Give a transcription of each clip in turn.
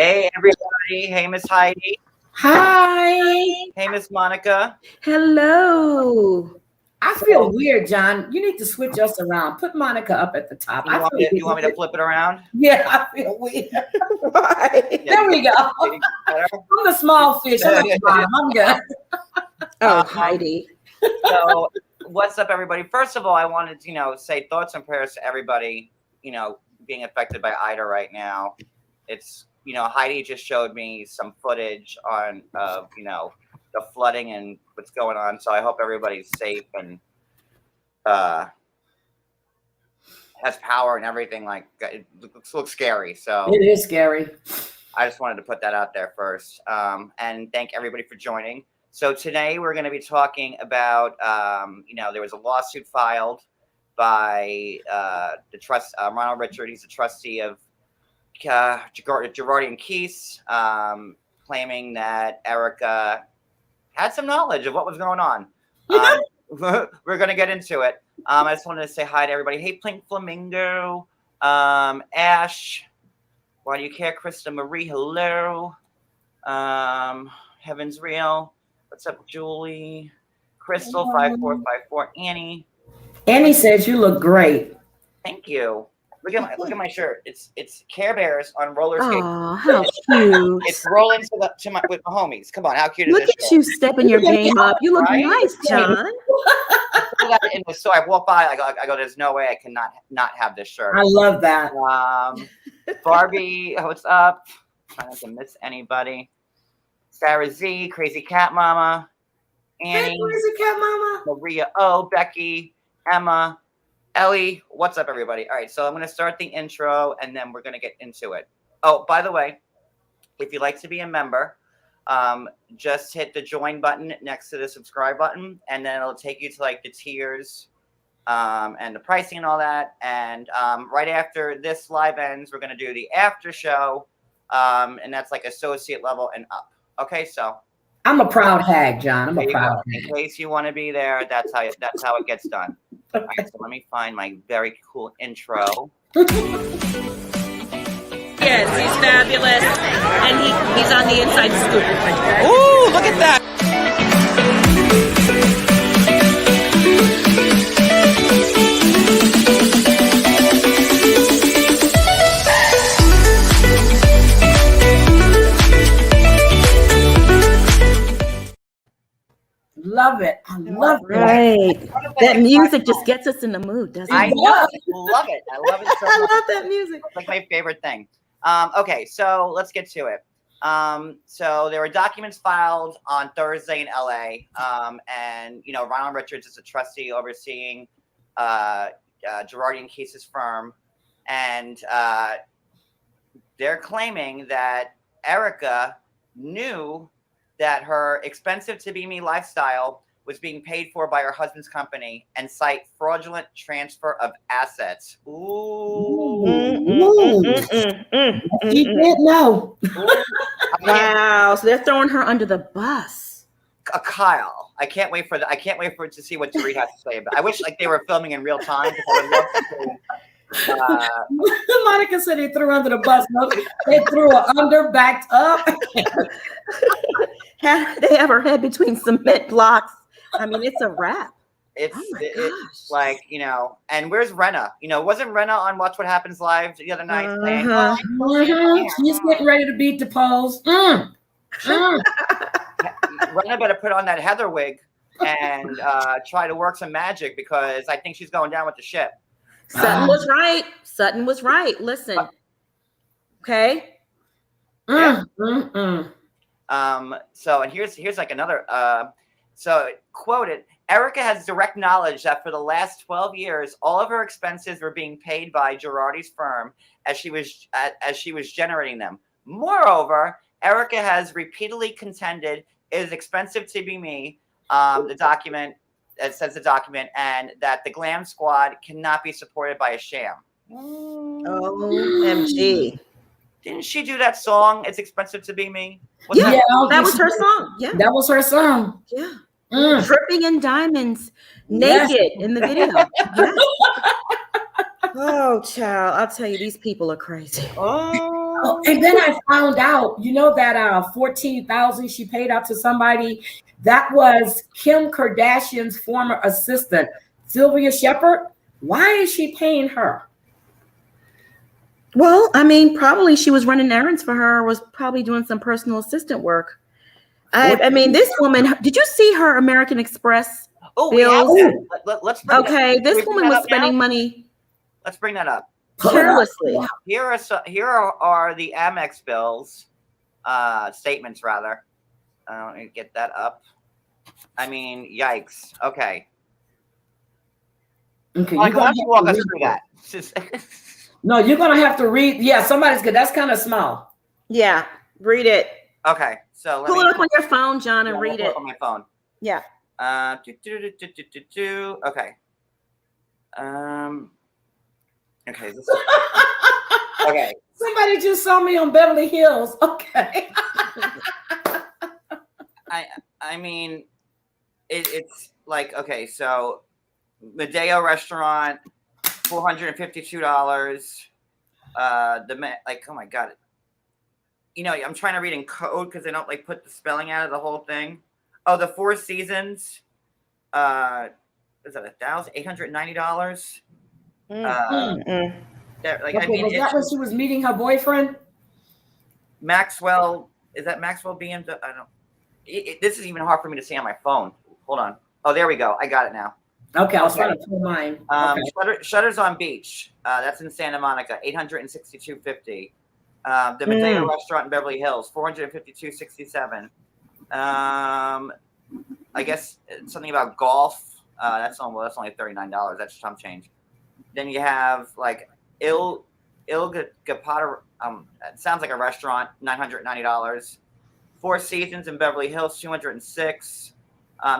Hey, everybody. Hey, Miss Heidi. Hi. Hey, Miss Monica. Hello. I feel weird, John. You need to switch us around. Put Monica up at the top. You want me to flip it around? Yeah, I feel weird. Right. There we go. I'm the small fish. I'm at the bottom. I'm good. Oh, Heidi. So, what's up, everybody? First of all, I wanted to, say thoughts and prayers to everybody, being affected by Ida right now. It's, Heidi just showed me some footage on, the flooding and what's going on. So I hope everybody's safe and has power and everything. Like, it looks scary. So it is scary. I just wanted to put that out there first. And thank everybody for joining. So today we're going to be talking about, there was a lawsuit filed by Ronald Richard. He's a trustee of Girardi and Keese, claiming that Erika had some knowledge of what was going on. We're going to get into it. I just wanted to say hi to everybody. Hey, Pink Flamingo, Ash, why do you care? Krista Marie, hello. Heaven's Real, what's up, Julie? Crystal 5454, Annie. Annie says you look great. Thank you. Look at my shirt. It's Care Bears on roller skates. Oh, how cute! It's rolling with my homies. Come on, how cute is Look this? Look at you stepping your game up. You look nice, John. In the store, I walk by. I go. There's no way I can not have this shirt. I love that. Barbie, what's up? Trying not to miss anybody. Sarah Z, Crazy Cat Mama, Annie, hey, Crazy Cat Mama, Maria O, Becky, Emma. Ellie, what's up, everybody? All right, so I'm going to start the intro, and then we're going to get into it. Oh, by the way, if you'd like to be a member, just hit the join button next to the subscribe button, and then it'll take you to, like, the tiers and the pricing and all that. And right after this live ends, we're going to do the after show, and that's, like, associate level and up. Okay, so... I'm a proud hag, John. I'm a proud hag. In case you want to be there, that's how it gets done. All right, so let me find my very cool intro. Yes, he's fabulous, and he's on the inside scoop. Ooh, look at that! Love it. I love it. Right. That music just gets us in the mood, doesn't it? I know. Love it. I love it so much. I love that music. It's like my favorite thing. Okay, so let's get to it. So there were documents filed on Thursday in LA. And, Ronald Richards is a trustee overseeing Girardi and Keese's firm. And they're claiming that Erika knew that her expensive to be me lifestyle was being paid for by her husband's company and cite fraudulent transfer of assets. Ooh. She didn't know. Wow. So they're throwing her under the bus. Kyle. I can't wait for to see what Tariq has to say about it. I wish they were filming in real time. Monica said they threw her under the bus. No, they threw her under, backed up. They have her head between cement blocks. I mean, it's a wrap. It's like, and where's Renna? Wasn't Renna on Watch What Happens Live the other night saying, she's getting ready to beat the pose. Renna better put on that Heather wig and try to work some magic, because I think she's going down with the ship. Sutton was right. Sutton was right. Listen. Okay. So, and here's like another, so quoted, Erika has direct knowledge that for the last 12 years, all of her expenses were being paid by Girardi's firm as she was generating them. Moreover, Erika has repeatedly contended it is expensive to be me. It says the document, and that the glam squad cannot be supported by a sham. OMG. Didn't she do that song, It's Expensive to Be Me? That was her song. Yeah. That was her song. Yeah. Dripping in diamonds, naked in the video. Yes. Oh, child. I'll tell you, these people are crazy. Oh. Oh, and then I found out, that 14,000 she paid out to somebody, that was Kim Kardashian's former assistant, Sylvia Shepherd. Why is she paying her? Well, I mean, probably she was running errands for her, or was probably doing some personal assistant work. I mean, this woman, did you see her American Express Oh, bills? let's bring Okay, this woman was spending money. Let's bring that up. Carelessly. Here are the Amex bills, statements rather. Let me get that up. I mean, yikes. Okay. Okay, Why don't you walk us through that? No, you're gonna have to read. Yeah, somebody's good. That's kind of small. Yeah, read it. Okay, so pull it up on your phone, John, and read it on my phone. Yeah. Okay. Okay. Okay. Somebody just saw me on Beverly Hills. Okay. I mean, it's like, okay, so Medeo restaurant, $452. Like, oh my God. I'm trying to read in code because they don't like put the spelling out of the whole thing. Oh, the Four Seasons. Is that $1,890? Like, okay, I mean, was that when she was meeting her boyfriend? Maxwell, is that Maxwell BMW? I don't. This is even hard for me to see on my phone. Hold on. Oh, there we go. I got it now. Okay, I was trying to pull mine. Shutters on Beach. That's in Santa Monica, $862.50. The Medeo restaurant in Beverly Hills, $452.67. I guess something about golf. That's only $39. That's some change. Then you have like Il Gapata. It sounds like a restaurant, $990. Four Seasons in Beverly Hills, $206.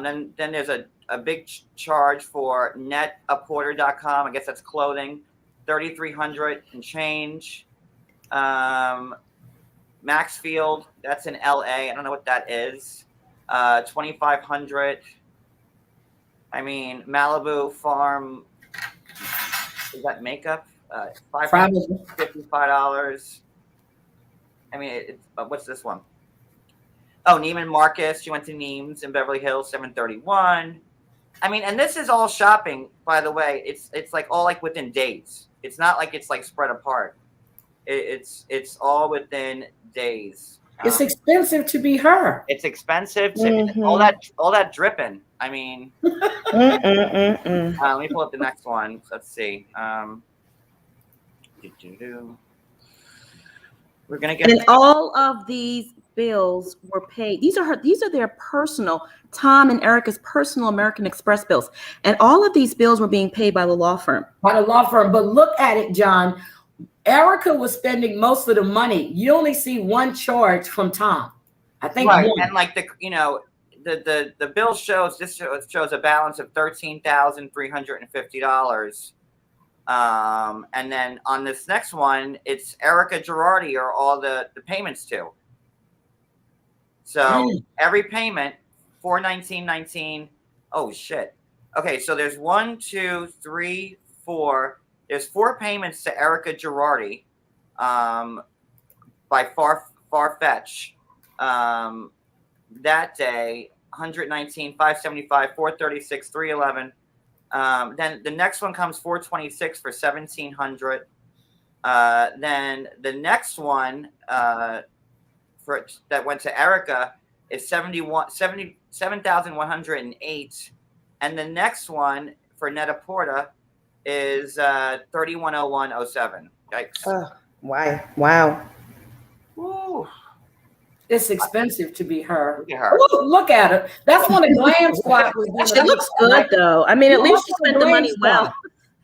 Then there's a big charge for netaporter.com. I guess that's clothing, $3,300 and change. Maxfield, that's in LA. I don't know what that is. $2,500. I mean, Malibu Farm, is that makeup? $555. I mean, what's this one? Oh, Neiman Marcus. She went to Neiman's in Beverly Hills, $731. I mean, and this is all shopping, by the way. It's like all like within days. It's not like it's like spread apart. It's all within days. It's expensive to be her. It's expensive to all that dripping. I mean, let me pull up the next one. Let's see. We're gonna get. And all of these bills were paid. These are their personal, Tom and Erika's personal American Express bills, and all of these bills were being paid by the law firm. By the law firm, but look at it, John. Erika was spending most of the money. You only see one charge from Tom. I think right, one. and like the bill shows a balance of $13,350. And then on this next one, it's Erika Girardi or all the payments to. So every payment, $419.19. Oh shit. Okay, so there's 1, 2, 3, 4. There's 4 payments to Erika Girardi by Farfetch that day. 119, 575, 436, 311. Then the next one comes 426 for 1,700. Then the next one that went to Erika is 77,108, and the next one for Net-a-Porter is 3101.07. Yikes! Wow. Woo. It's expensive to be her. Look at her. Ooh, look at her. That's one of Glam Squad was doing. She looks good though. I mean, at least she spent the money well.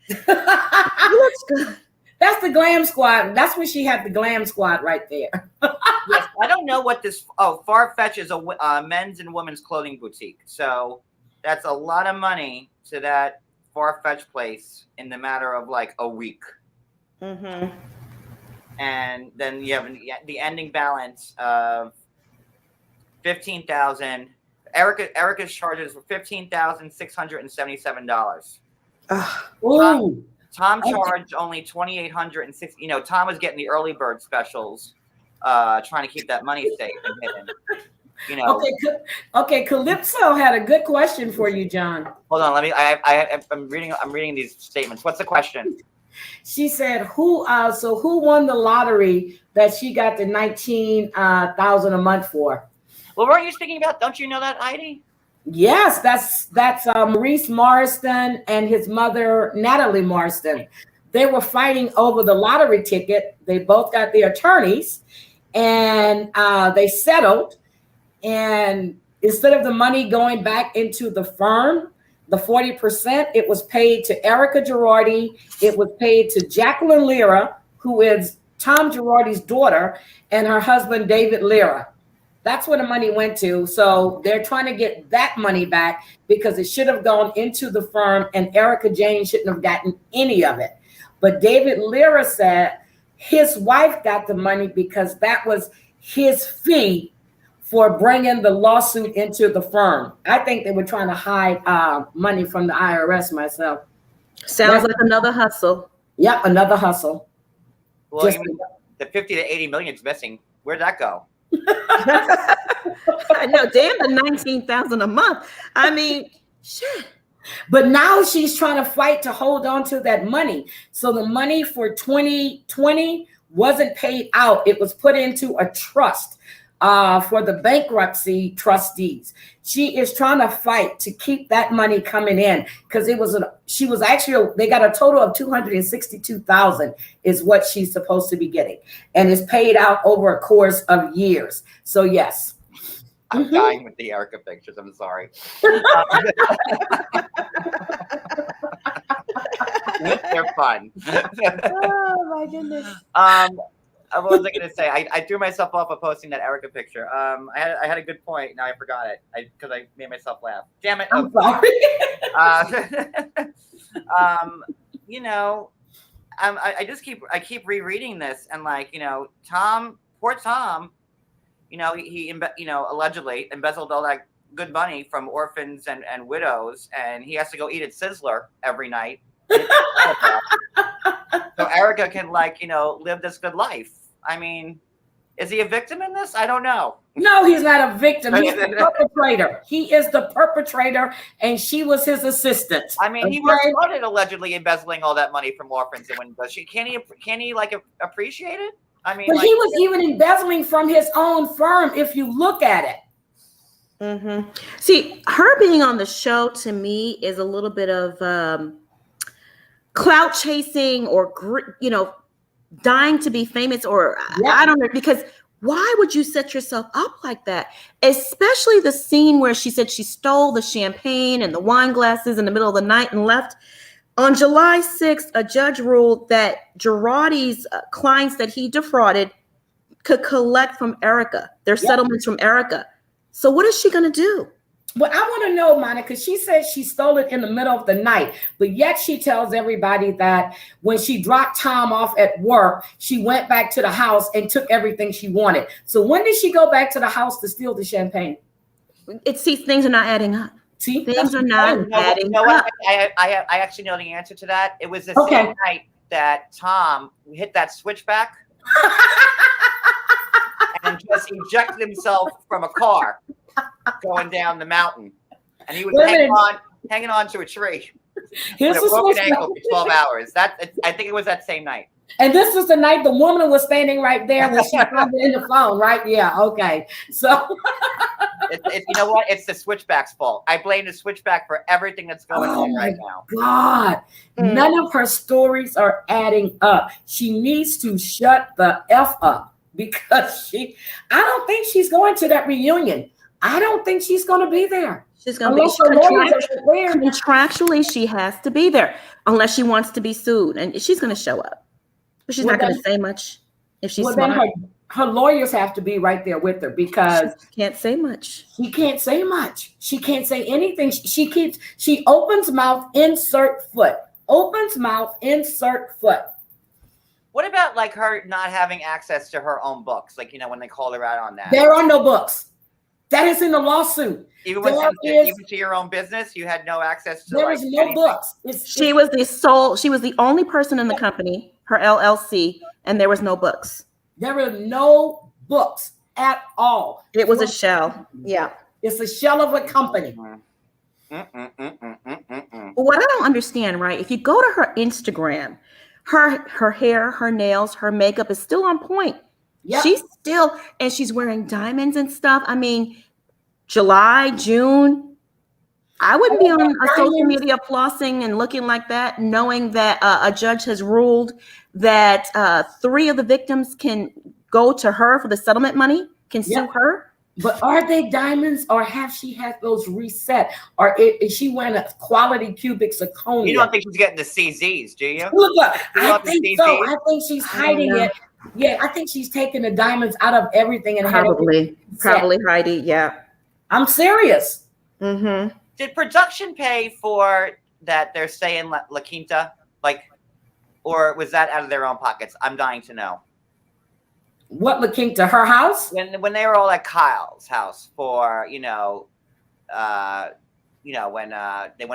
She looks good. That's the Glam Squad. That's when she had the Glam Squad right there. Yes, I don't know what this. Oh, Farfetch is a men's and women's clothing boutique. So that's a lot of money to that Farfetch place in the matter of like a week. Mm-hmm. And then you have the ending balance of $15,000. Erika's charges were $15,677. Tom charged only $2,860. You know, Tom was getting the early bird specials, trying to keep that money safe and hidden. You know. Okay. Calypso had a good question for you, John. Hold on, let me. I'm reading these statements. What's the question? She said, "Who won the lottery that she got the 19,000 a month for?" Well, weren't you speaking about? Don't you know that, Heidi? Yes, that's Maurice Marston and his mother Natalie Marston. They were fighting over the lottery ticket. They both got their attorneys, and they settled. And instead of the money going back into the firm, the 40%, it was paid to Erika Girardi. It was paid to Jacqueline Lira, who is Tom Girardi's daughter, and her husband, David Lira. That's where the money went to. So they're trying to get that money back because it should have gone into the firm, and Erika Jayne shouldn't have gotten any of it. But David Lira said his wife got the money because that was his fee for bringing the lawsuit into the firm. I think they were trying to hide money from the IRS myself. Sounds like another hustle. Yep, another hustle. Well, the 50 to 80 million is missing. Where'd that go? I know, damn the 19,000 a month. I mean, shit. But now she's trying to fight to hold on to that money. So the money for 2020 wasn't paid out. It was put into a trust for the bankruptcy trustees. She is trying to fight to keep that money coming in because they got a total of 262,000 is what she's supposed to be getting, and it's paid out over a course of years. So yes. I'm dying with the Erika pictures. I'm sorry. They're fun. Oh my goodness. What was I going to say? I threw myself off of posting that Erika picture. I had a good point. Now I forgot it because I made myself laugh. Damn it! I'm sorry. You know, I keep rereading this, and like, you know, poor Tom, you know, he allegedly embezzled all that good money from orphans and widows, and he has to go eat at Sizzler every night. So Erika can, like, you know, live this good life. I mean, is he a victim in this? I don't know. No, he's not a victim. He's the perpetrator. He is the perpetrator, and she was his assistant. I mean, he was started allegedly embezzling all that money from orphans and widows. Can he like appreciate it? I mean, but he was even embezzling from his own firm. If you look at it. Mm-hmm. See, her being on the show to me is a little bit of clout chasing, or, you know, dying to be famous, or I don't know, because why would you set yourself up like that? Especially the scene where she said she stole the champagne and the wine glasses in the middle of the night and left. On July 6th, a judge ruled that Girardi's clients that he defrauded could collect from Erika, their settlements from Erika. So what is she going to do? Well, I want to know, Monica, she said she stole it in the middle of the night, but yet she tells everybody that when she dropped Tom off at work, she went back to the house and took everything she wanted. So when did she go back to the house to steal the champagne? Things are not adding up. See, things are not adding up. I actually know the answer to that. It was the same night that Tom hit that switchback and just ejected himself from a car going down the mountain, and he was hanging on to a tree with a broken ankle for 12 hours. I think it was that same night. And this was the night the woman was standing right there when she found it in the phone, right? Yeah, okay. So you know what? It's the switchback's fault. I blame the switchback for everything that's going on right now. God, none of her stories are adding up. She needs to shut the F up, because I don't think she's going to that reunion. I don't think she's going to be there. She's going to be contractually. She has to be there unless she wants to be sued, and she's going to show up. But she's not going to say much if she's smart. Then her lawyers have to be right there with her, because she can't say much. She can't say much. She can't say anything. She opens mouth, insert foot. Opens mouth, insert foot. What about like her not having access to her own books? Like, you know, when they called her out on that. There are no books. That is in the lawsuit. Even There even to your own business, you had no access to. There is no anything. books. She was the only person in the company, her LLC, and there was no books. There were no books at all. It was a shell. Yeah. It's a shell of a company. But what I don't understand, right? If you go to her Instagram, her hair, her nails, her makeup is still on point. Yep. She's wearing diamonds and stuff. I mean, July, June, I wouldn't be on a social media flossing and looking like that, knowing that a judge has ruled that 3 of the victims can go to her for the settlement money, can sue her. But are they diamonds, or have she had those reset? Or is she wearing a quality cubic zirconia? You don't think she's getting the CZs, do you? Look, I think so. I think she's hiding it. Yeah, I think she's taking the diamonds out of everything and probably Heidi. Yeah, I'm serious. Mm-hmm. Did production pay for that? They're saying La Quinta, or was that out of their own pockets? I'm dying to know. What La Quinta? Her house? When they were all at Kyle's house for when they went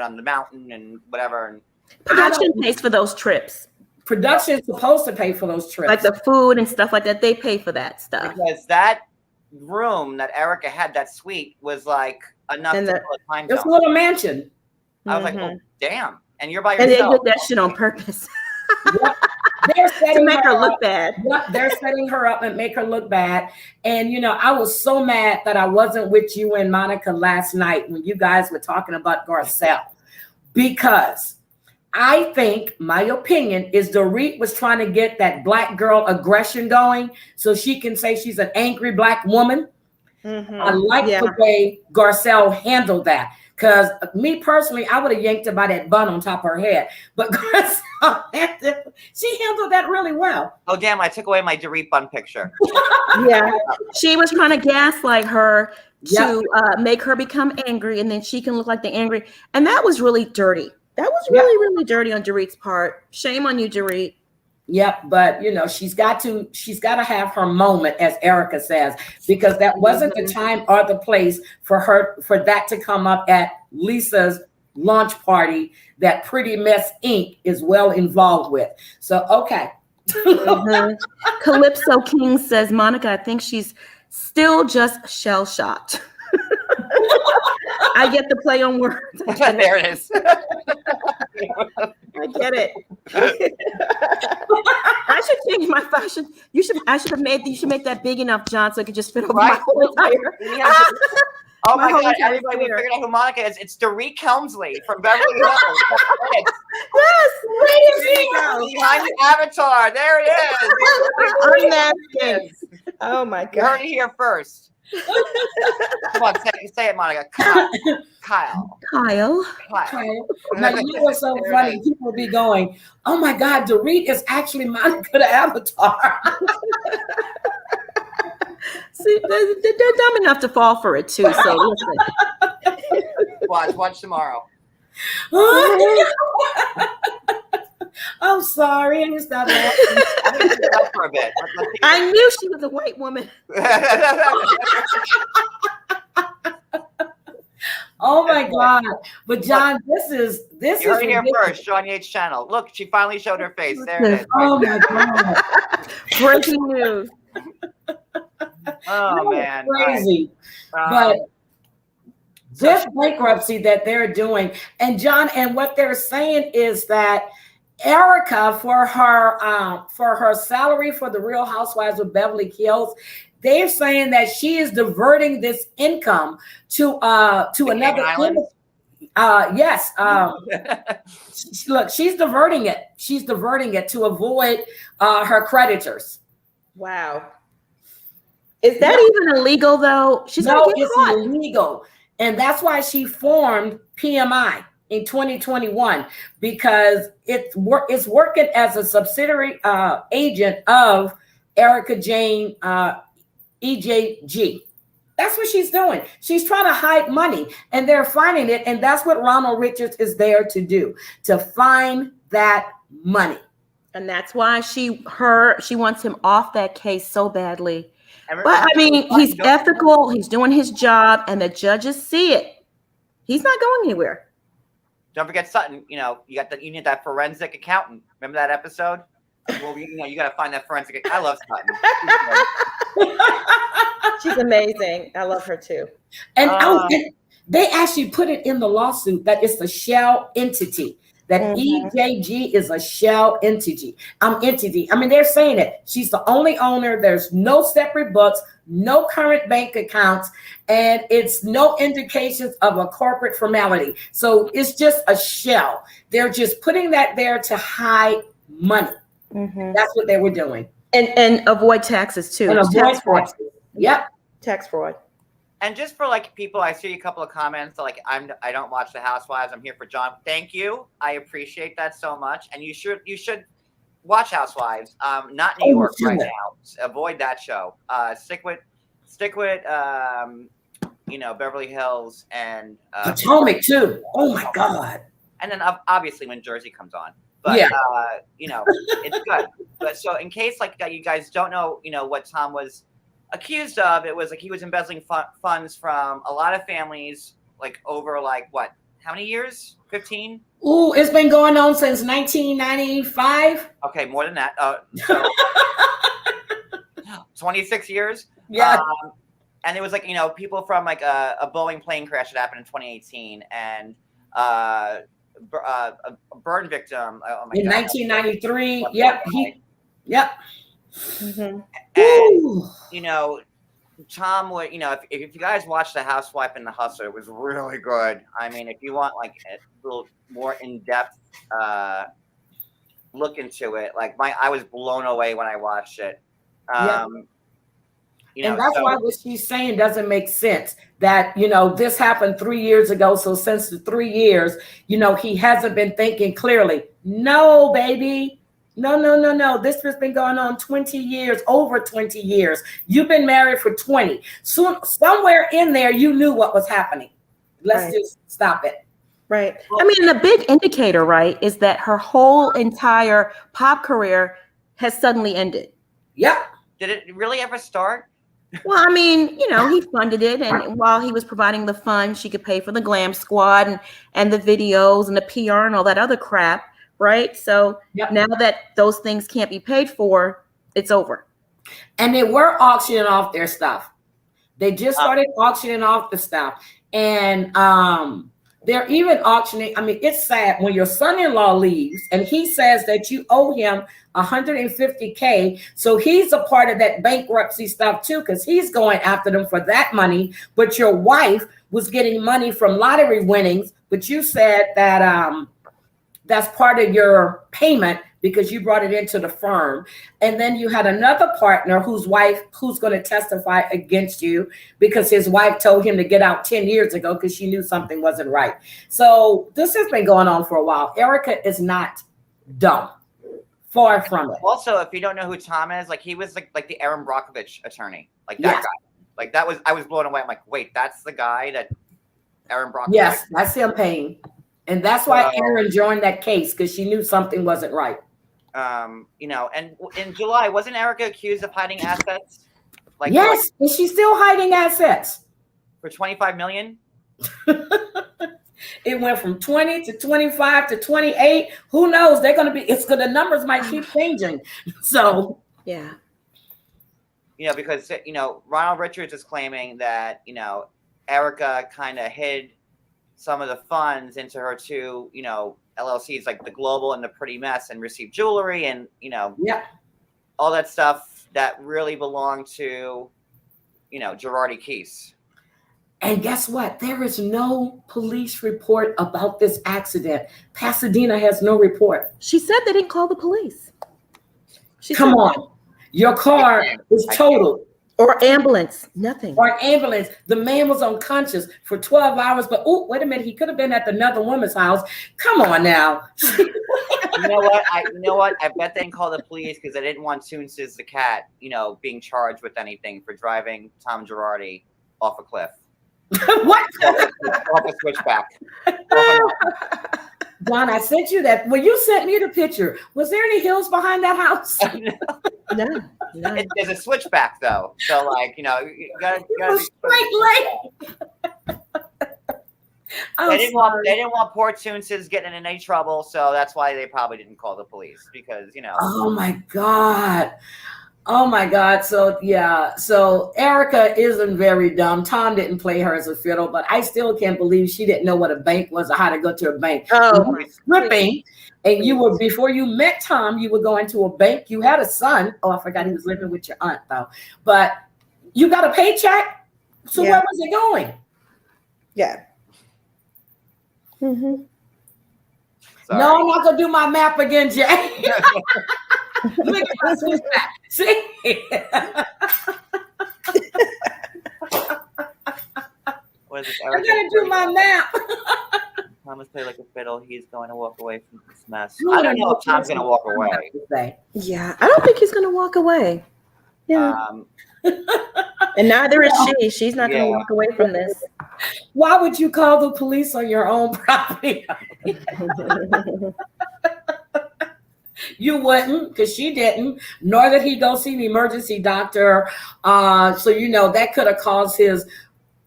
on the mountain and whatever. And production pays for those trips. Production is supposed to pay for those trips, like the food and stuff like that. They pay for that stuff because that room that Erika had, that suite, was like enough to fill a time zone. It's a little mansion. I was like, oh, damn! And you're by yourself. And they did that shit on purpose. They're setting to make her look bad. They're setting her up and make her look bad. And I was so mad that I wasn't with you and Monica last night when you guys were talking about Garcelle, because I think my opinion is Dorit was trying to get that black girl aggression going so she can say she's an angry black woman. Mm-hmm. I like the way Garcelle handled that. Because me personally, I would have yanked her by that bun on top of her head. But Garcelle, she handled that really well. Oh, damn, I took away my Dorit bun picture. Yeah. She was trying to gaslight her to make her become angry, and then she can look like the angry. And that was really dirty. That was really, really dirty on Dorit's part. Shame on you, Dorit. Yep, but she's got to have her moment, as Erika says, because that wasn't the time or the place for that to come up at Lisa's launch party that Pretty Mess Inc. is well involved with. So okay. Calypso King says, Monica, I think she's still just shell-shocked. I get the play on words. There it is. I get it. I should change my fashion. You should make that big enough, John, so it could just fit over my whole entire. Oh my God! Everybody, we figured out who Monica is. It's Dorit Helmsley from Beverly Hills. Yes, behind the avatar. There it is. Oh my God! You heard it here first. Come on, say it, Monica. Kyle. Now, you were so funny. People will be going, oh my God, Dorit is actually Monica the Avatar. See, they're dumb enough to fall for it too. So listen. Watch tomorrow. I'm sorry. I just stopped laughing. For a bit. I knew she was a white woman. Oh my God! But John, this is you heard it here first. John Yates channel. Look, she finally showed her face. There it is. Oh my God! Breaking news. Oh man, crazy. But this bankruptcy that they're doing, and John, and what they're saying is that Erika, for her salary for the Real Housewives of Beverly Hills, they're saying that she is diverting this income to another island. Yes. Look, she's diverting it. She's diverting it to avoid her creditors. Wow. Is that even illegal though? She's illegal. And that's why she formed PMI in 2021, because it's working as a subsidiary agent of Erika Jayne EJG. That's what she's doing. She's trying to hide money, and they're finding it. And that's what Ronald Richards is there to do, to find that money. And that's why she wants him off that case so badly. But I mean, he's ethical. He's doing his job, and the judges see it. He's not going anywhere. Don't forget Sutton. You need that forensic accountant. Remember that episode? Well, you got to find that forensic. I love Sutton. She's amazing. I love her too. And they actually put it in the lawsuit that it's a shell entity. That EJG is a shell entity. I mean, they're saying it. She's the only owner. There's no separate books, no current bank accounts, and it's no indications of a corporate formality. So it's just a shell. They're just putting that there to hide money. That's what they were doing. And avoid taxes too. And avoid taxes. Yep. Tax fraud. And just for people, I see a couple of comments I don't watch The Housewives. I'm here for John. Thank you. I appreciate that so much. And you should watch Housewives. Not New York right now. Avoid that show. Stick with Beverly Hills and Potomac too. Oh my God. And then obviously when Jersey comes on. But it's good. But so in case you guys don't know, what Tom was accused of, it was he was embezzling funds from a lot of families, over what? How many years? 15? Ooh, it's been going on since 1995. Okay, more than that. 26 years. Yeah. And it was people from a Boeing plane crash that happened in 2018, and a burn victim. Oh my in God. 1993. Yep. Yep. And Tom would, if you guys watch The Housewife and The Hustler, it was really good. I mean, if you want a little more in-depth look into it, I was blown away when I watched it. And that's why what she's saying doesn't make sense. That this happened 3 years ago. So since the 3 years, he hasn't been thinking clearly. No, baby. No. This has been going on 20 years, over 20 years. You've been married for 20. So somewhere in there, you knew what was happening. Let's just stop it. Right. I mean, the big indicator, right, is that her whole entire pop career has suddenly ended. Yep. Did it really ever start? Well, I mean, he funded it, and while he was providing the funds, she could pay for the glam squad and the videos and the PR and all that other crap. Right. So now that those things can't be paid for, it's over. And they were auctioning off their stuff. They just started auctioning off the stuff. And they're even auctioning. I mean, it's sad when your son-in-law leaves and he says that you owe him $150K. So he's a part of that bankruptcy stuff too, because he's going after them for that money. But your wife was getting money from lottery winnings. But you said that that's part of your payment because you brought it into the firm. And then you had another partner who's going to testify against you because his wife told him to get out 10 years ago because she knew something wasn't right. So this has been going on for a while. Erika is not dumb. Far from it. Also, if you don't know who Tom is, he was like the Aaron Brockovich attorney. That guy. I was blown away. I'm like, wait, that's the guy that Aaron Brockovich. Yes, that's him paying. And that's why Aaron joined that case, because she knew something wasn't right. And in July, wasn't Erika accused of hiding assets? Yes, and she's still hiding assets. For $25 million? It went from 20 to 25 to 28. Who knows? The numbers might keep changing. So yeah. Because Ronald Richards is claiming that, Erika kind of hid some of the funds into her two, LLCs like the Global and the Pretty Mess, and received jewelry and, all that stuff that really belonged to, Girardi Keese. And guess what? There is no police report about this accident. Pasadena has no report. She said they didn't call the police. Come on. Your car is totaled. Or ambulance, nothing. Or ambulance. The man was unconscious for 12 hours, but wait a minute, he could have been at another woman's house. Come on now. You know what? I bet they didn't call the police because they didn't want Toonses the cat, being charged with anything for driving Tom Girardi off a cliff. What? Off a switchback. John, I sent you that. Well, you sent me the picture. Was there any hills behind that house? No. There's a switchback though, so like you gotta straight leg. they didn't want poor Toonses getting in any trouble, so that's why they probably didn't call the police because Oh my God. Oh my God. So yeah. So Erika isn't very dumb. Tom didn't play her as a fiddle, but I still can't believe she didn't know what a bank was or how to go to a bank. Oh, You were stripping, and you were, before you met Tom, you were going to a bank. You had a son. Oh, I forgot he was living with your aunt though. But you got a paycheck. So where was it going? Yeah. Mm-hmm. No, I'm not gonna do my map again, Jay. Look at my switchback. See? What is this? I'm gonna do my map. Thomas played like a fiddle. He's going to walk away from this mess. I don't know if Tom's gonna walk away. Yeah, I don't think he's gonna walk away. Yeah. And neither is she. She's not gonna walk away from this. Why would you call the police on your own property? You wouldn't, because she didn't, nor did he go see the emergency doctor. So that could have caused his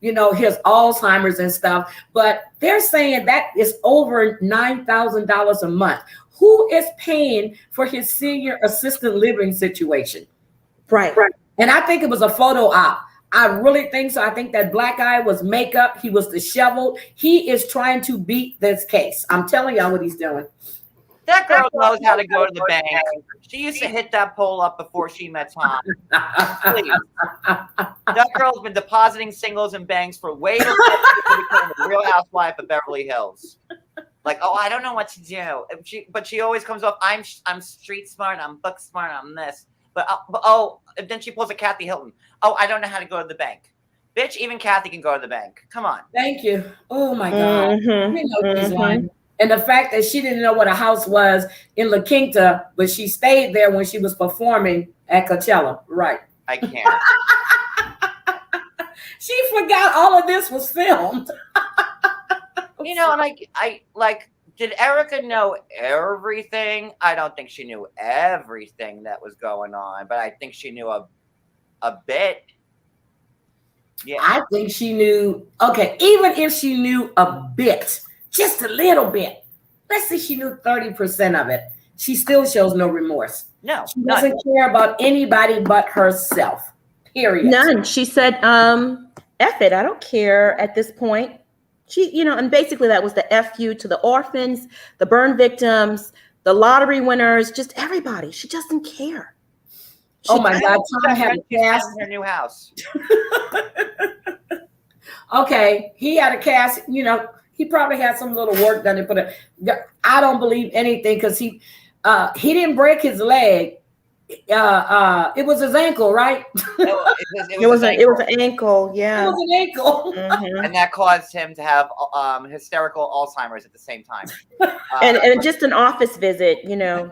Alzheimer's and stuff. But they're saying that is over $9,000 a month. Who is paying for his senior assisted living situation? Right. And I think it was a photo op. I really think so. I think that black eye was makeup. He was disheveled. He is trying to beat this case. I'm telling y'all what he's doing. That girl knows how to go to the bank. She used to hit that pole up before she met Tom. Please. That girl's been depositing singles in banks for way too long to become the Real Housewife of Beverly Hills. Like, oh, I don't know what to do. But she always comes off, I'm street smart, I'm book smart, I'm this. But then she pulls a Kathy Hilton. Oh, I don't know how to go to the bank. Bitch, even Kathy can go to the bank. Come on. Thank you. Oh my God. She's lying. And the fact that she didn't know what a house was in La Quinta, but she stayed there when she was performing at Coachella. Right. I can't. She forgot all of this was filmed. And I did Erika know everything? I don't think she knew everything that was going on, but I think she knew a bit. Yeah. I think she knew. Okay, even if she knew a bit, just a little bit. Let's say she knew 30% of it. She still shows no remorse. No. She doesn't care about anybody but herself. Period. None. She said, F it. I don't care at this point. She, and basically that was the F you to the orphans, the burn victims, the lottery winners, just everybody. She doesn't care. Oh my God. Tom had a cast in her new house. Okay. He had a cast, he probably had some little work done to put it. I don't believe anything because he didn't break his leg. It was his ankle, right? It was an ankle. Yeah, it was an ankle, and that caused him to have hysterical Alzheimer's at the same time. And just an office visit, Yeah,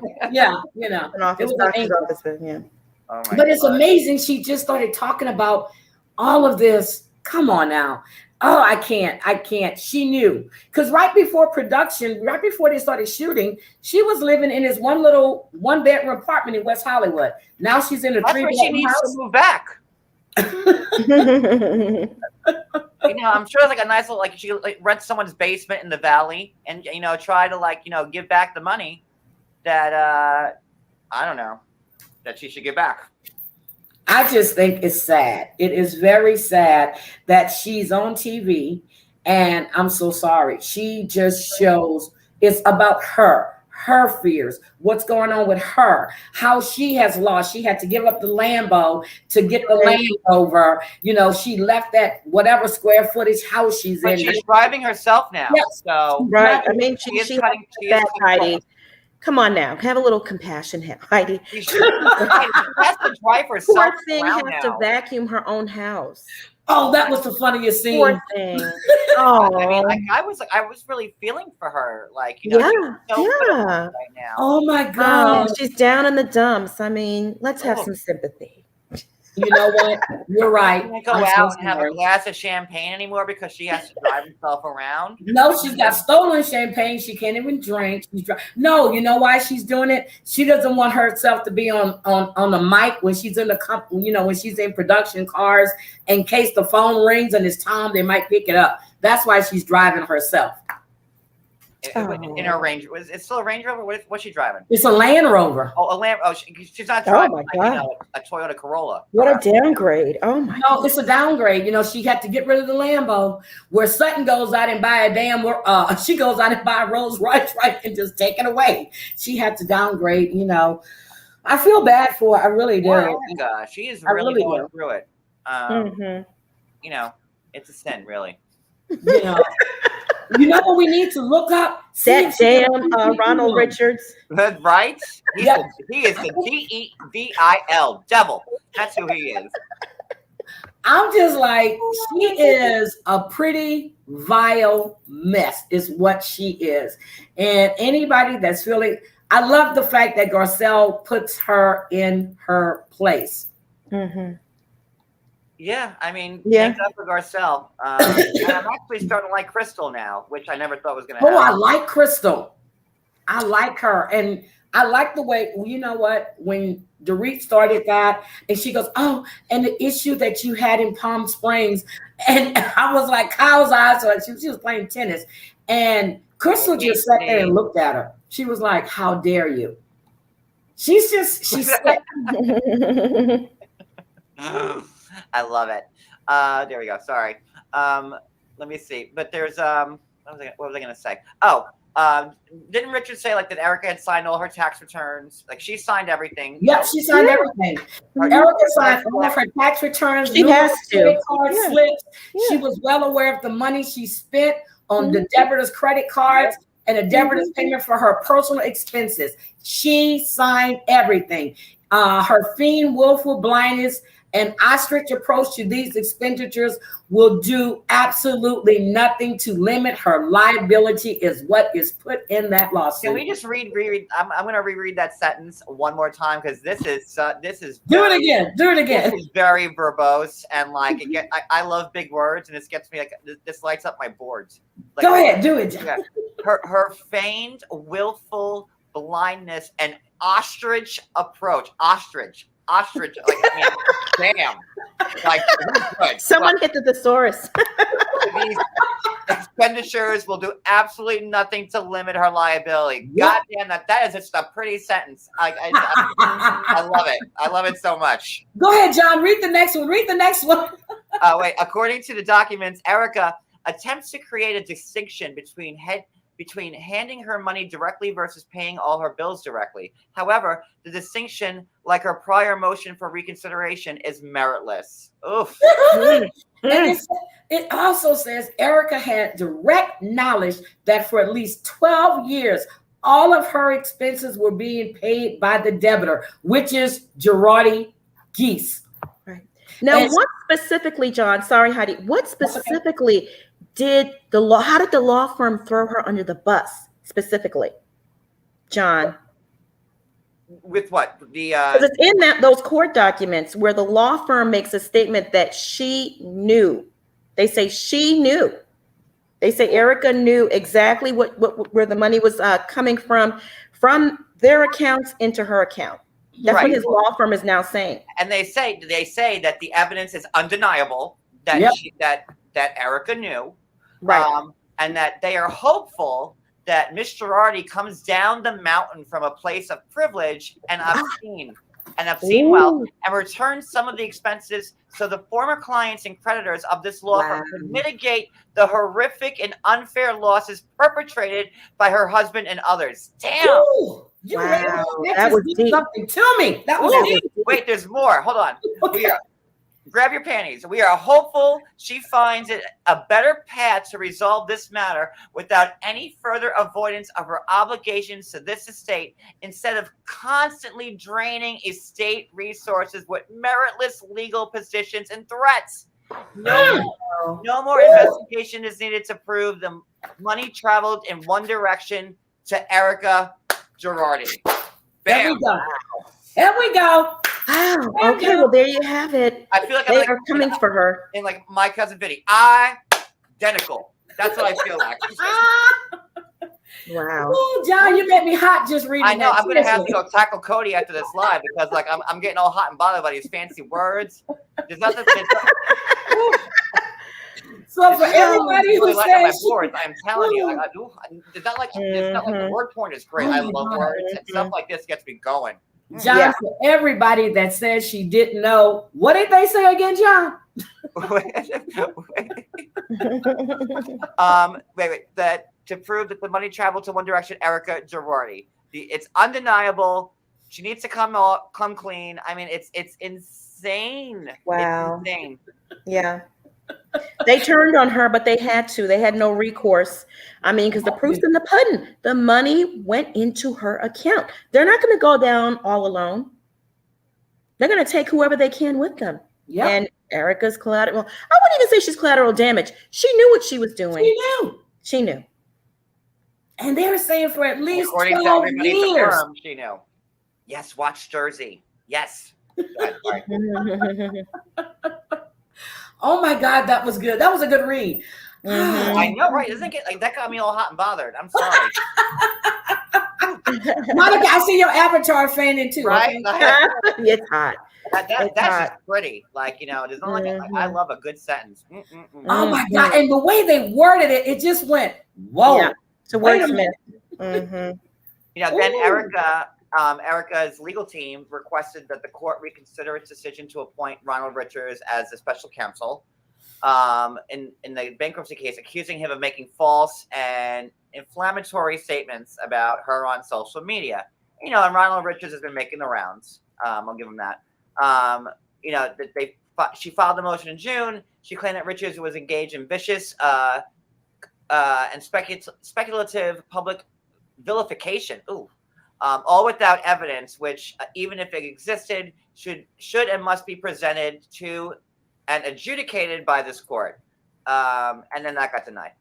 an office office visit. Yeah. Oh but it's amazing. She just started talking about all of this. Come on now. Oh, I can't. She knew. Because right before production, right before they started shooting, she was living in this one-bedroom apartment in West Hollywood. Now she's in a That's where she needs to move back. I'm sure it's like a nice little, she rent someone's basement in the valley and, try to give back the money that, I don't know, that she should give back. I just think it's sad. It is very sad that she's on TV, and I'm so sorry. She just shows it's about her fears, what's going on with her, how she has lost. She had to give up the Lambo to get the land over. She left that whatever square footage house she's in. She's driving herself now. Yes. So right. I mean, she is cutting back, Heidi. Come on now, have a little compassion, Heidi. She has to drive herself. Poor thing has to vacuum her own house. Oh, that was the funniest scene. Poor thing. Oh, I mean, I was really feeling for her. Yeah. Right now. Oh my God, she's down in the dumps. I mean, let's have some sympathy. You know what? You're right. She can't go I'm out so and have a sorry. glass of champagne anymore because she has to drive herself around. No, she's got stolen champagne. She can't even drink. No, you know why she's doing it? She doesn't want herself to be on the mic when she's in the company, when she's in production cars, in case the phone rings and it's Tom, they might pick it up. That's why she's driving herself. In her Range, it's still a Range Rover. What's she driving? It's a Land Rover. Oh, a Lamb. Oh, she's not driving my God. a Toyota Corolla. What a downgrade. Oh my No, it's a downgrade. She had to get rid of the Lambo. Where Sutton goes out and buy she goes out and buy a Rolls Royce, right, and just take it away. She had to downgrade. I feel bad for her. I really do. Oh my gosh, she is really going through it. It's a sin, really. You know what we need to look up? That damn Ronald Richards. Right? He is the DEVIL, devil. That's who he is. I'm just like, she is a pretty vile mess, is what she is. And anybody that's feeling, I love the fact that Garcelle puts her in her place. Mm-hmm. Yeah, I mean, thank God for Garcelle. And I'm actually starting to like Crystal now, which I never thought was going to happen. Oh, I like Crystal. I like her. And I like the way, you know what, when Dorit started that, and she goes, oh, and the issue that you had in Palm Springs. And I was like, Kyle's eyes, so she was playing tennis. And Crystal just sat there and looked at her. She was like, how dare you? She said, I love it. There we go. Sorry. Let me see. But there's what was I going to say? Oh, didn't Richard say that Erika had signed all her tax returns? Like she signed everything. Yeah, she signed everything. Erika signed all of her tax returns. She has to. Card slips. Yeah. She was well aware of the money she spent on the debitors' credit cards and the debitors' payment for her personal expenses. She signed everything. Her fiend, willful blindness, and ostrich approach to these expenditures will do absolutely nothing to limit her liability, is what is put in that lawsuit. Can we just reread? I'm going to reread that sentence one more time because this is do it again. This is very verbose and I love big words and this gets me this lights up my boards. Go ahead, do it. Yeah. Her feigned, willful blindness and ostrich approach. Ostrich. Damn. Good. Someone get the thesaurus. These expenditures will do absolutely nothing to limit her liability. God damn, that is just a pretty sentence. I love it. I love it so much. Go ahead, John. Read the next one. Wait. According to the documents, Erika attempts to create a distinction between handing her money directly versus paying all her bills directly. However, the distinction, like her prior motion for reconsideration, is meritless. Oof. And it also says Erika had direct knowledge that for at least 12 years, all of her expenses were being paid by the debtor, which is Girardi Geese. Right. Now, what specifically, John, sorry, Heidi, what specifically how did the law firm throw her under the bus specifically, John? With what? Because it's in those court documents where the law firm makes a statement that she knew. They say she knew. They say Erika knew exactly where the money was coming from their accounts into her account. That's what his law firm is now saying. And they say that the evidence is undeniable that that Erika knew. Right. And that they are hopeful that Miss Girardi comes down the mountain from a place of privilege and obscene wealth and returns some of the expenses so the former clients and creditors of this law firm can mitigate the horrific and unfair losses perpetrated by her husband and others. Damn. Ooh, that was deep. Something to me. That was deep. Wait, there's more. Hold on. Grab your panties. We are hopeful she finds it a better path to resolve this matter without any further avoidance of her obligations to this estate, instead of constantly draining estate resources with meritless legal positions and threats. No more investigation is needed to prove the money traveled in one direction to Erika Girardi. Bam. Here we go. Wow. Okay, well, there you have it. I feel like They I'm are coming for her. in like My Cousin Vinny. Identical. That's what I feel like. Wow. Oh, John, you made me hot just reading I know. that. I'm gonna have to Seriously. go tackle Cody after this live because like I'm getting all hot and bothered by these fancy words. There's nothing. So for everybody who really like on my says boards, I'm telling you, it's not like the word porn is great. I love words and stuff like this gets me going. John, for everybody that says she didn't know, what did they say again, John? Wait. That to prove that the money traveled to One Direction, Erika Girardi. It's undeniable. She needs to come clean. I mean, it's insane. Wow. It's insane. Yeah. They turned on her, but they had to. They had no recourse. I mean, because the proof's in the pudding. The money went into her account. They're not going to go down all alone. They're going to take whoever they can with them. Yep. And Erika's collateral. Well, I wouldn't even say she's collateral damage. She knew what she was doing. She knew. And they were saying for at least According 12 to everybody at the years. firm, she knew. Yes, watch Jersey. Yes. Oh my God, that was good. That was a good read. I know, right? Isn't it like that got me all hot and bothered? I'm sorry. Monica, I see your Avatar fanning too. Right? Okay? It's hot. That's just pretty. Like, there's not like I love a good sentence. Oh my God. And the way they worded it, it just went, whoa. Yeah. To wordsmith. Mm-hmm. Then Erika's legal team requested that the court reconsider its decision to appoint Ronald Richards as a special counsel in the bankruptcy case, accusing him of making false and inflammatory statements about her on social media. And Ronald Richards has been making the rounds. I'll give him that. She filed the motion in June. She claimed that Richards was engaged in vicious and speculative public vilification. All without evidence, which even if it existed, should and must be presented to and adjudicated by this court. And then that got denied.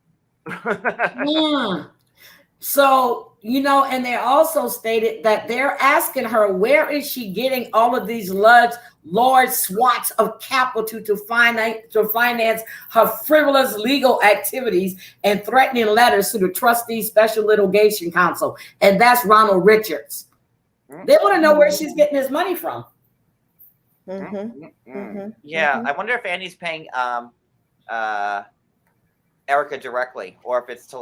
So, and they also stated that they're asking her, where is she getting all of these large swaths of capital to finance her frivolous legal activities and threatening letters to the Trustees Special Litigation Counsel. And that's Ronald Richards. They want to know where she's getting his money from. Yeah, I wonder if Andy's paying Erika directly, or if it's to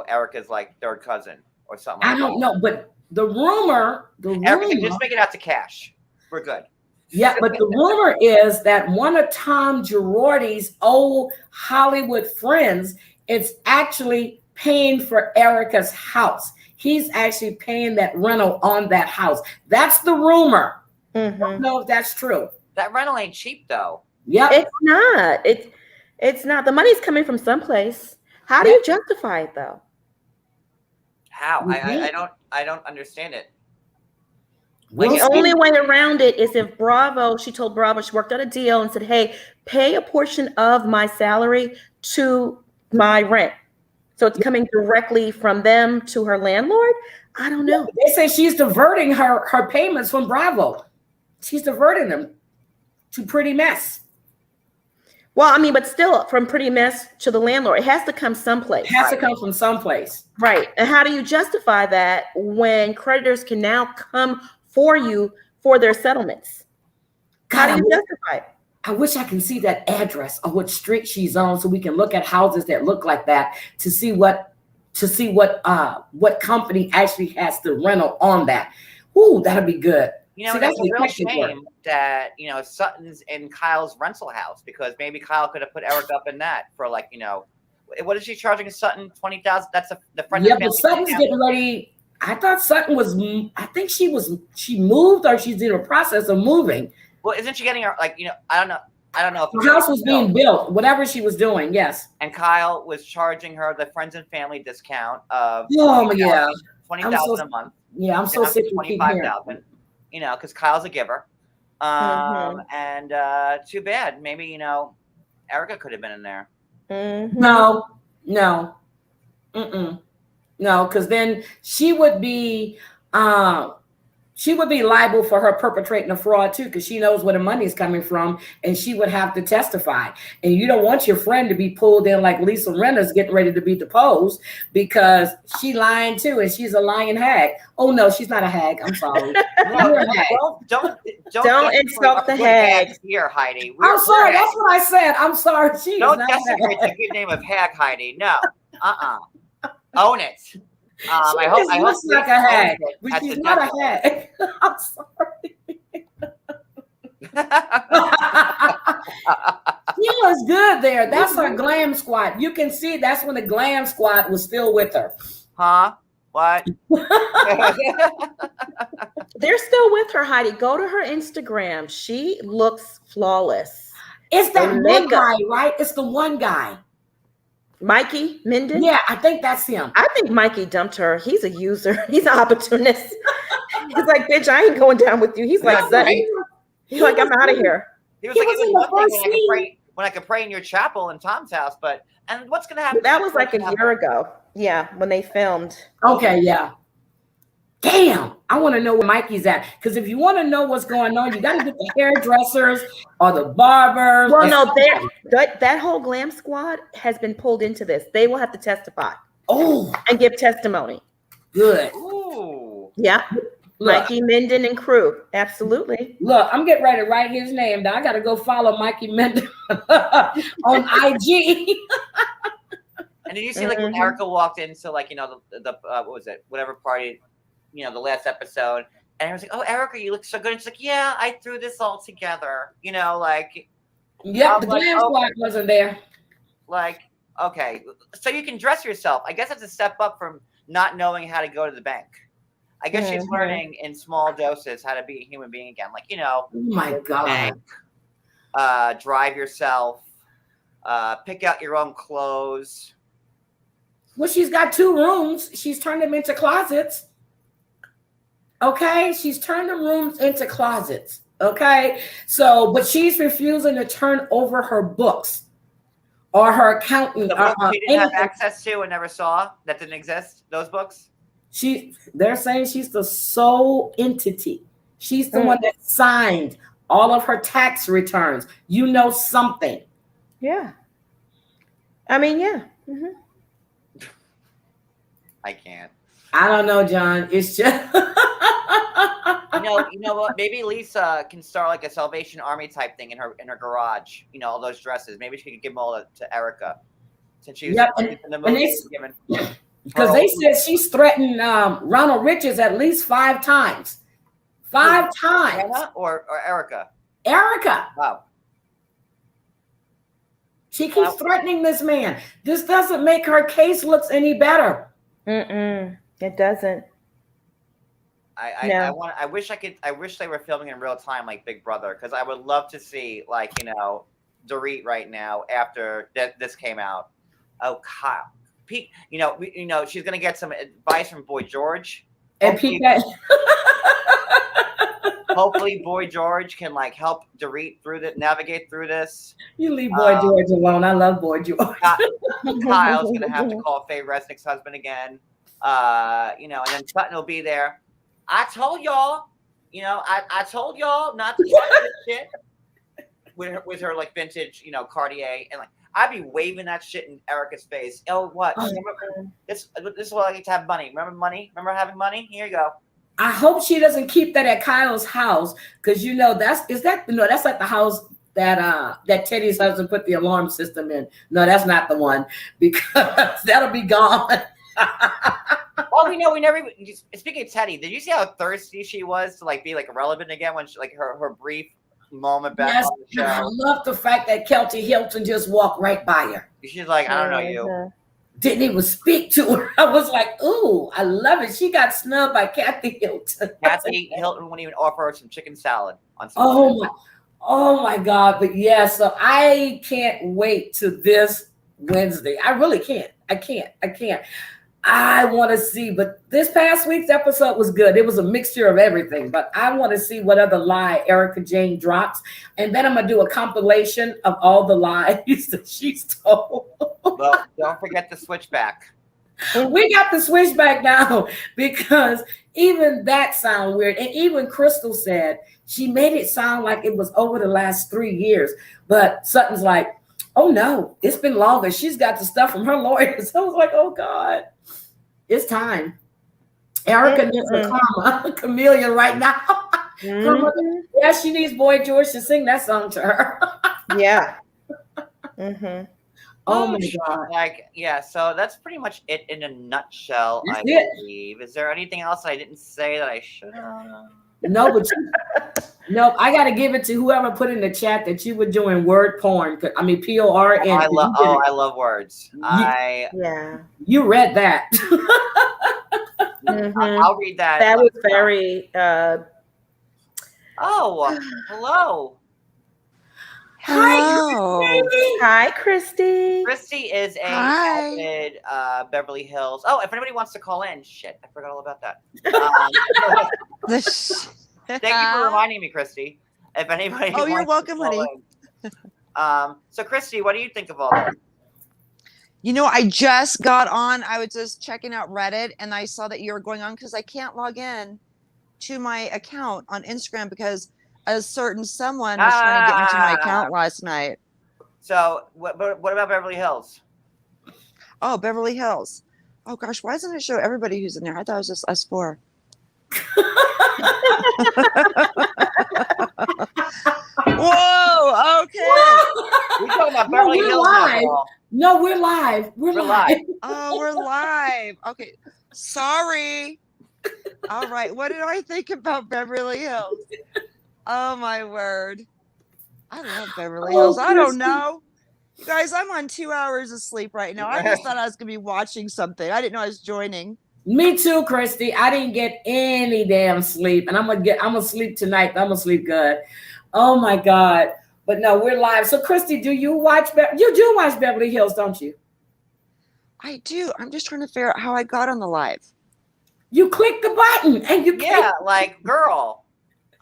Erika's third cousin or something. I don't know, but the rumor, Erika, just make it out to cash. We're good. Yeah, but the rumor is that one of Tom Girardi's old Hollywood friends is actually paying for Erika's house. He's actually paying that rental on that house. That's the rumor. I don't know if that's true. That rental ain't cheap, though. Yeah, it's not. It's not. The money's coming from someplace. How do you justify it, though? How? I don't understand it. The only way around it is if she told Bravo, she worked out a deal and said, hey, pay a portion of my salary to my rent. So it's coming directly from them to her landlord? I don't know. They say she's diverting her payments from Bravo. She's diverting them to Pretty Mess. Well, I mean, but still, from Pretty Mess to the landlord, it has to come someplace. It has to come from someplace. Right. And how do you justify that when creditors can now come for you for their settlements? How do you justify it? I wish I can see that address or what street she's on so we can look at houses that look like that to see what company actually has the rental on that. Ooh, that'd be good. It's a real shame that Sutton's in Kyle's rental house, because maybe Kyle could have put Erika up in that for what is she charging Sutton? $20,000. That's the friend. Yeah, but Sutton's getting ready. I thought Sutton was. I think she moved, or she's in the process of moving. Well, isn't she getting her I don't know. I don't know if the house was being built, whatever she was doing. Yes. And Kyle was charging her the friends and family discount of $20,000 a month. Yeah, I'm so sick of $25,000. Because Kyle's a giver. And too bad. Maybe Erika could have been in there. No, because then she would be She would be liable for her perpetrating a fraud too, because she knows where the money is coming from, and she would have to testify. And you don't want your friend to be pulled in like Lisa Rinna's getting ready to be deposed because she lying too, and she's a lying hag. Oh no, she's not a hag. I'm sorry. You're a hag. Don't insult the hag here, Heidi. I'm sorry. That's what I said. I'm sorry. She don't is not desecrate the good name of hag, Heidi. No. Own it. I hope looks like a hag, but she's not a hag. I'm sorry. She looks good there. That's her glam squad. You can see that's when the glam squad was still with her. Huh? What? They're still with her, Heidi. Go to her Instagram. She looks flawless. It's that one guy, right? It's the one guy. Mikey Minden? Yeah, I think that's him. I think Mikey dumped her. He's a user. He's an opportunist. He's like, bitch, I ain't going down with you. He's like, he's like, I'm out of here. He was like, it was one thing when I could pray in your chapel in Tom's house, and what's going to happen? That was like a year ago. Yeah, when they filmed. Okay, yeah. Damn, I want to know where Mikey's at. Because if you want to know what's going on, you got to get the hairdressers or the barbers. Well, no, that whole glam squad has been pulled into this. They will have to testify. Oh, and give testimony. Good. Ooh. Yeah. Look, Mikey Minden and crew. Absolutely. Look, I'm getting ready to write his name down. I got to go follow Mikey Minden on IG. And did you see like when Erika walked into like, the what was it? Whatever party, the last episode. And I was like, oh, Erika, you look so good. And she's like, yeah, I threw this all together. Like. Yep, the glam squad wasn't there. Like, okay. So you can dress yourself. I guess that's a step up from not knowing how to go to the bank. I guess she's learning in small doses how to be a human being again. Like, oh my God. Drive yourself, pick out your own clothes. Well, she's got 2 rooms. She's turned them into closets. Okay. She's turned the rooms into closets. Okay. So, but she's refusing to turn over her books or her accountant. The books she didn't have access to and never saw that didn't exist. Those books. They're saying she's the sole entity. She's the one that signed all of her tax returns. Something. Yeah. I mean, yeah. Mm-hmm. I can't. I don't know, John. It's just you know what? Maybe Lisa can start like a Salvation Army type thing in her garage. All those dresses. Maybe she could give them all to Erika, since she was in the movie. Because they said she's threatened Ronald Richards at least 5 times. 5 times. Anna or Erika? Erika. Wow. She keeps threatening this man. This doesn't make her case looks any better. It doesn't. I wish they were filming in real time like Big Brother, because I would love to see Dorit right now after this came out. Oh, Kyle. Pete, she's gonna get some advice from Boy George. And Pete, hopefully Boy George can help Dorit navigate through this. You leave Boy George alone. I love Boy George. Kyle's gonna have to call Faye Resnick's husband again. And then Sutton will be there. I told y'all, I told y'all not to try this shit with her vintage, Cartier, and I'd be waving that shit in Erika's face. Oh, what? This is what I get to have money. Remember money? Remember having money? Here you go. I hope she doesn't keep that at Kyle's house, because that's like the house that Teddy's husband put the alarm system in. No, that's not the one, because that'll be gone. Well, we never. Speaking of Teddy, did you see how thirsty she was to be relevant again when she her brief moment back on the show? I love the fact that Kelty Hilton just walked right by her. She's like, I don't know you. Didn't even speak to her. I was like, ooh, I love it. She got snubbed by Kathy Hilton. Kathy Hilton wouldn't even offer her some chicken salad on Oh my God. But yeah, so I can't wait to this Wednesday. I really can't. I can't. I want to see, but this past week's episode was good. It was a mixture of everything, but I want to see what other lie Erika Jayne drops. And then I'm going to do a compilation of all the lies that she's told. Well, don't forget the switchback. We got the switchback now because even that sound weird. And even Crystal said she made it sound like it was over the last 3 years. But Sutton's like, oh no, it's been longer. She's got the stuff from her lawyers. I was like, oh God, it's time. Erika needs a comma, chameleon right now. Yeah, she needs Boy George to sing that song to her. Yeah. Oh my God. Like, yeah, so that's pretty much it in a nutshell, That's I it. believe. Is there anything else I didn't say that I should have? No, but no, I got to give it to whoever put in the chat that you were doing word porn. I mean, PORN. I love words. You read that. I'll read that. That was very. Oh, hello. Hi, Christy. Christy is a avid Beverly Hills. Oh, if anybody wants to call in, shit, I forgot all about that. Thank you for reminding me, Christy. If anybody, you're welcome, honey. So Christy, what do you think of all that? You know, I just got on. I was just checking out Reddit, and I saw that you were going on because I can't log in to my account on Instagram because a certain someone was trying to get into my account last night. So what about Beverly Hills? Oh, Beverly Hills. Oh gosh, why doesn't it show everybody who's in there? I thought it was just us 4. Whoa, okay. We're talking about Beverly Hills now. No, we're live. We're live. Oh, we're live. Okay. Sorry. All right. What did I think about Beverly Hills? Oh my word. I love Beverly Hills. I don't know. You guys, I'm on 2 hours of sleep right now. I just thought I was gonna be watching something. I didn't know I was joining. Me too, Christy. I didn't get any damn sleep. And I'm gonna sleep tonight. I'm gonna sleep good. Oh my God. But no, we're live. So Christy, do you watch you do watch Beverly Hills, don't you? I do. I'm just trying to figure out how I got on the live. You click the button and you like girl.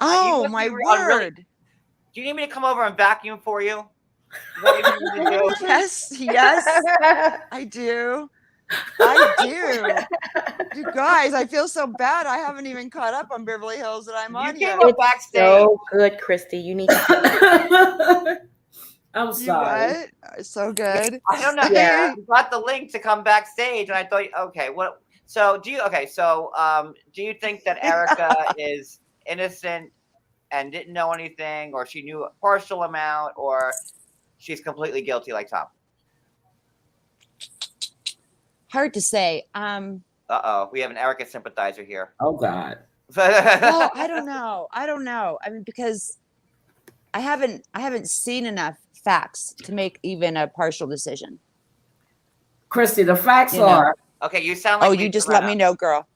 Oh my word. Do you need me to come over and vacuum for you? Yes, I do. You guys, I feel so bad. I haven't even caught up on Beverly Hills that I'm on here. It's backstage. So good, Christy. You need to. I'm sorry. What? So good. I don't know. Yeah. You got the link to come backstage, and I thought, okay, what? So do you? Okay, so do you think that Erika is innocent and didn't know anything, or she knew a partial amount, or she's completely guilty, like Tom? Hard to say. We have an Erika sympathizer here. Oh God. Well, I don't know. I mean, because I haven't seen enough facts to make even a partial decision. Christy, the facts are. Okay, you sound like. Oh, you just let me know, girl.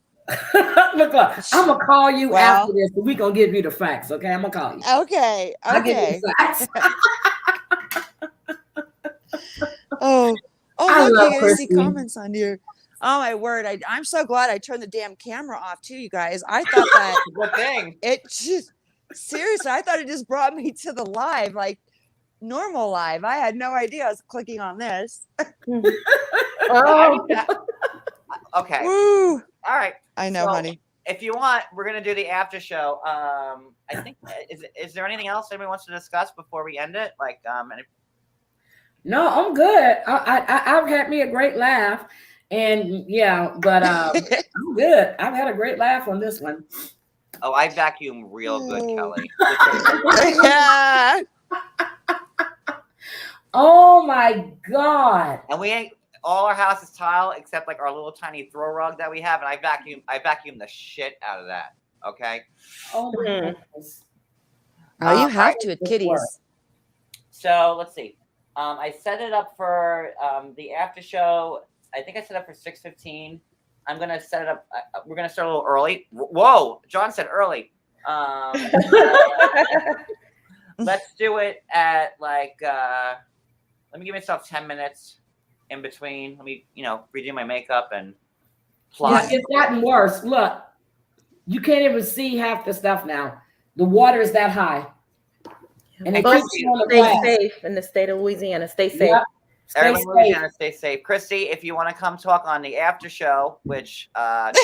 Look, I'm gonna call you after this, but we're gonna give you the facts. Okay, I'm gonna call you. Okay. I'll give you the facts. Oh, look, you guys see comments on here. Oh my word! I'm so glad I turned the damn camera off too, you guys. I thought that good thing. It just seriously, I thought it just brought me to the live, like normal live. I had no idea I was clicking on this. Okay. Woo! All right. I know, honey. If you want, we're gonna do the after show. I think is there anything else anybody wants to discuss before we end it? Like, No, I'm good. I've had me a great laugh, and but I'm good. I've had a great laugh on this one. Oh, I vacuum real good, Kelly. Yeah. Oh my God. And we ain't all our house is tile except like our little tiny throw rug that we have, and I vacuum the shit out of that. Okay. Oh my goodness. Oh, you have to with kitties. So let's see. I set it up for the after show. I think I set up for 6:15. I'm gonna set it up. We're gonna start a little early. Whoa, John said early. Let's do it at like. Let me give myself 10 minutes in between. Let me, redo my makeup and plot. Yeah, it's gotten worse. Look, you can't even see half the stuff now. The water is that high. And stay safe in the state of Louisiana. Stay safe. Yep. Everyone in safe. Louisiana, stay safe. Christy, if you want to come talk on the after show, which That's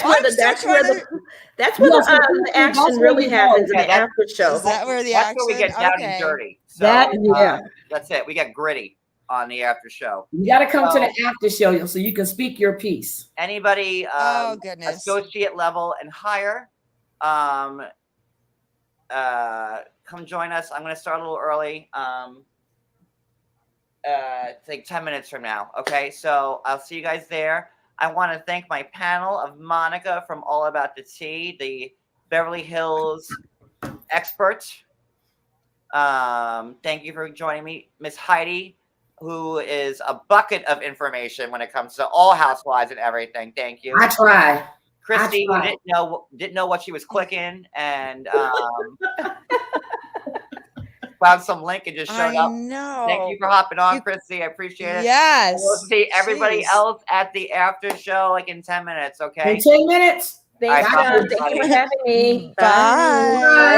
where I'm the still that's where trying the action That's where really you go. happens in Yeah, the after show. Is that where the that's where we action? get down and Okay. dirty. So Yeah. that's it. We get gritty on the after show. You got to come to So- the after show so you can speak your piece. Anybody Oh, goodness. associate level and higher, come join us. I'm going to start a little early. Like 10 minutes from now. Okay, so I'll see you guys there. I want to thank my panel of Monica from All About the Tea, the Beverly Hills expert. Thank you for joining me, Miss Heidi, who is a bucket of information when it comes to all housewives and everything. Thank you. I try. Christy, who tried. didn't know what she was clicking, and found some link and just showed I up. know. Thank you for hopping on, Christy. I appreciate it. Yes. And we'll see everybody Jeez. else at the after show, like in 10 minutes. Okay. In 10 minutes. Thanks, All right, Thank you for bye. having me. Bye. Bye.